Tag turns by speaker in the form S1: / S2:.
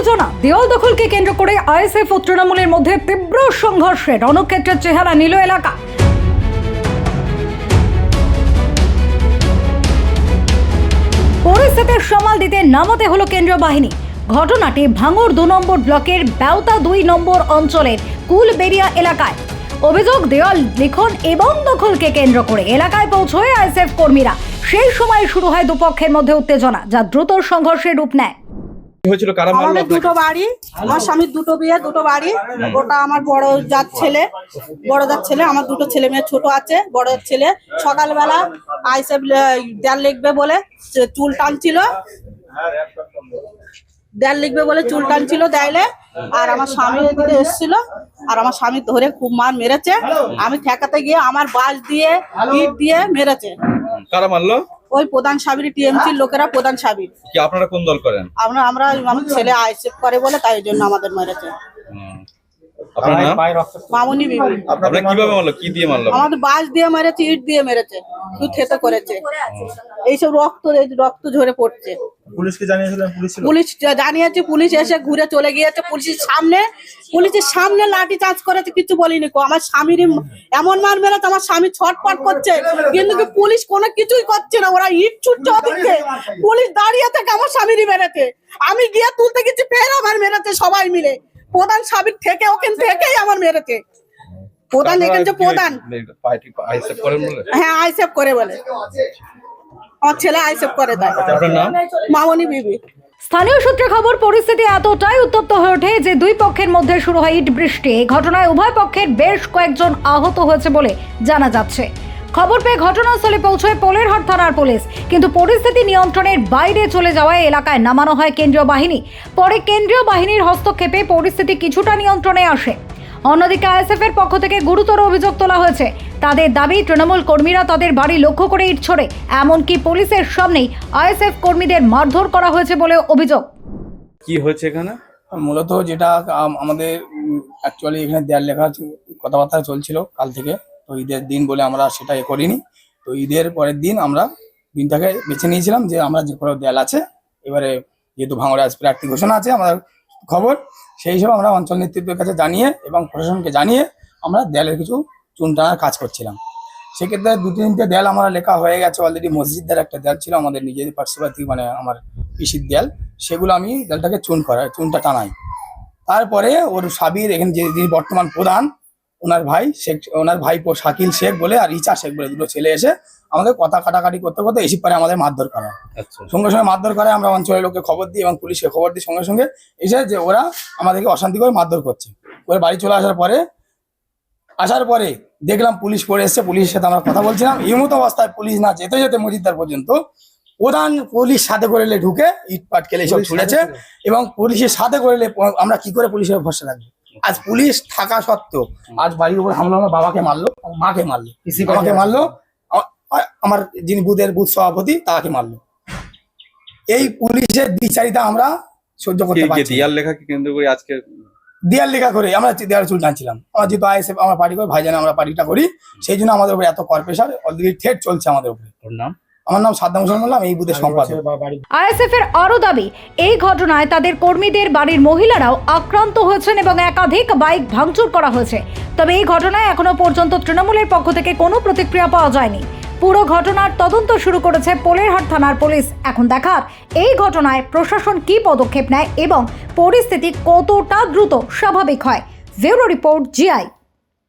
S1: উত্তেজনা, দেওয়াল দখলকে কেন্দ্র করে আইএসএফ ও তৃণমূলের মধ্যে তীব্র সংঘর্ষে রণক্ষেত্রের চেহারা নিল এলাকা। পরিস্থিতির সামাল দিতে নামাতে হলো কেন্দ্রীয় বাহিনী। ঘটনাটি ভাঙড় 2 নম্বর ব্লকের বেওতা 2 নম্বর অঞ্চলের কুলবেড়িয়া এলাকায়। অভিযোগ, দেওয়াল লিখন এবং দখলকে কেন্দ্র করে এলাকায় পৌঁছয় আইএসএফ কর্মীরা। সেই সময় শুরু হয় দুপক্ষের মধ্যে উত্তেজনা, যা দ্রুত সংঘর্ষের রূপ নেয়।
S2: হয়েছিল কারা মারলো?
S3: আমাদের দুটো বাড়ি, আমার স্বামীর দুটো বিয়ে, দুটো বাড়ি। ওটা আমার বড় জাত ছেলে, আমার দুটো ছেলে মেয়ে ছোট আছে। বড় ছেলে সকালবেলা আইসেফ দেয়াল লিখবে বলে চুল টানছিল, দেয়ালে। আর আমার স্বামী এদিকে এসেছিল, আর আমার স্বামী ধরে খুব মার মেরেছে। আমি ঠেকাতে গিয়ে আমার বাঁশ দিয়ে ইট দিয়ে মেরেছে।
S2: কারা মারলো?
S3: ওই প্রধান সাবির টিএমসির লোকেরা, প্রধান সাবির।
S2: কি আপনারা কোন দল করেন?
S3: আমরা আমার ছেলে আইসেফ করে বলে তাই জন্য আমাদের মেরেছে।
S2: আপনার নাম?
S3: মামুনি বিবি।
S2: আপনারা কিভাবে মারলো? কি দিয়ে মারলো?
S3: আমাদের বাঁশ দিয়ে মেরেছে, ইট দিয়ে মেরেছে, শুধু থেতে করেছে। এইসব রক্ত ঝরে পড়ছে।
S4: পুলিশকে জানিয়েছিলেন?
S3: পুলিশ জানিয়েছে, পুলিশ এসে ঘুরে চলে গিয়েছে। পুলিশের সামনে লাঠি চার্জ করেছে, কিছু বলিনি। আমার স্বামীর এমন মার মেরেছে, আমার স্বামী ছটপট করছে, কিন্তু কি পুলিশ কোনো কিছুই করছে না। ওরা ইট ছুটছে ওদিকে, পুলিশ দাঁড়িয়ে থেকে আমার স্বামীরই মেরেছে। আমি গিয়ে তুলতে গেছি, ফের আমার মেরেছে সবাই মিলে। প্রধান সাবির থেকে ওখান থেকেই আমার মেরেছে। প্রধান এখানে প্রধান, হ্যাঁ আইসেফ করে বলে। আমার ছেলে আইসেফ করে। তাই
S2: আপনার নাম?
S3: মামনি বিবি।
S1: স্থানীয় সূত্রে খবর, পরিস্থিতি এতটাই উত্তপ্ত হয়ে ওঠে যে দুই পক্ষের মধ্যে শুরু হয় ইট বৃষ্টি। এই ঘটনায় উভয় পক্ষের বেশ কয়েকজন আহত হয়েছে বলে জানা যাচ্ছে। খবর পেয়ে ঘটনাস্থলে পৌঁছয় পোলেরহাট থানার পুলিশ, কিন্তু পরিস্থিতি নিয়ন্ত্রণের বাইরে চলে যাওয়ায় এলাকায় নামানো হয় কেন্দ্রীয় বাহিনী। পরে কেন্দ্রীয় বাহিনীর হস্তক্ষেপে পরিস্থিতি কিছুটা নিয়ন্ত্রণে আসে। অন্যদিকে আইএসএফ এর পক্ষ থেকে গুরুতর অভিযোগ তোলা হয়েছে। তাদের দাবি, তৃণমূল কর্মীরা তাদের বাড়ি লক্ষ্য করে ইট ছোড়ে, এমনকি পুলিশের সামনেই আইএসএফ কর্মীদের মারধর করা হয়েছে বলে অভিযোগ।
S2: কি হয়েছে এখানে?
S5: মূলত যেটা আমাদের অ্যাকচুয়ালি এখানে দেয়াল লেখা কথাবার্তা চলছিল কাল থেকে। তো ঈদের দিন বলে আমরা সেটা করিনি। তো ঈদের পরের দিন আমরা দিনটাকে বেছে নিয়েছিলাম যে আমরা যে কোনো দেয়াল আছে, এবারে যেহেতু ভাঙড়ে আজ প্রার্থী ঘোষণা আছে আমাদের খবর, সেই হিসেবে আমরা অঞ্চল নেতৃত্বের কাছে জানিয়ে এবং প্রশাসনকে জানিয়ে আমরা দেয়ালের কিছু চুন টানার কাজ করছিলাম। সেক্ষেত্রে 2-3টে দেয়াল আমরা লেখা হয়ে গেছে অলরেডি। মসজিদের একটা দেয়াল ছিল আমাদের নিজেদের পার্শ্ববর্তী, মানে আমার পিসির দেয়াল, সেগুলো আমি দেয়ালটাকে চুনটা টানাই। তারপরে ওর সাবির এখানে যিনি বর্তমান প্রধান, ওনার ভাইপো শাকিল শেখ বলে আর রিচা শেখ বলে দুটো ছেলে এসে আমাদের কথা কাটাকাটি করতে করতে এসে পরে আমাদের মারধর করা। সঙ্গে সঙ্গে মারধর করে আমরা অঞ্চলের লোককে খবর দিই এবং পুলিশকে খবর দিই সঙ্গে সঙ্গে এসে যে ওরা আমাদেরকে অশান্তি করে মারধর করছে। ওরা বাড়ি চলে আসার পরে দেখলাম পুলিশ পড়ে এসছে। পুলিশের সাথে আমরা কথা বলছিলাম। এই মতো অবস্থায় পুলিশ না যেতে যেতে মসজিদদার পর্যন্ত প্রধান পুলিশ সাথে করে ঢুকে ইট পাট কেলে সব ছুড়েছে। এবং পুলিশের সাথে করে আমরা কি করে পুলিশের ভরসা রাখবো? আজ পুলিশ থাকা সত্ত্বেও আজ বাড়ির উপর হামলা, আমার বাবাকে মারলো, মাকে মারলো, আমাকে মারলো, আমার যিনি বুথ সভাপতি তাকে মারলো। এই পুলিশের দ্বিচারিতা আমরা সহ্য করতে পারছি না।
S2: দেয়াল লেখা কি কেন্দ্র করে আজকে
S5: দেয়াল লেখা করে আমরা দেয়াল চুল টানছিলাম। আমার যেহেতু আইএসএফ আমরা পার্টি করি, ভাইজান আমরা পার্টিটা করি, সেই জন্য আমাদের উপরে এত কর্পোরেশন অলরেডি থ্রেট চলছে আমাদের উপরে। আমার নাম সাদ্দাম হোসেন মোল্লা, আমি এই বুথের সম্পাদক।
S1: আইএসএফ এর আরো দাবি, এই ঘটনায় তাদের কর্মীদের বাড়ির মহিলারাও আক্রান্ত হয়েছেন এবং একাধিক বাইক ভাঙচুর করা হয়েছে। তবে এই ঘটনায় এখনো পর্যন্ত তৃণমূলের পক্ষ থেকে কোনো প্রতিক্রিয়া পাওয়া যায়নি। পুরো ঘটনার তদন্ত শুরু করেছে পোলেরহাট থানার পুলিশ। এখন দেখার এই ঘটনায় প্রশাসন কী পদক্ষেপ নেয় এবং পরিস্থিতি কতটা দ্রুত স্বাভাবিক হয়। Bureau report, GI.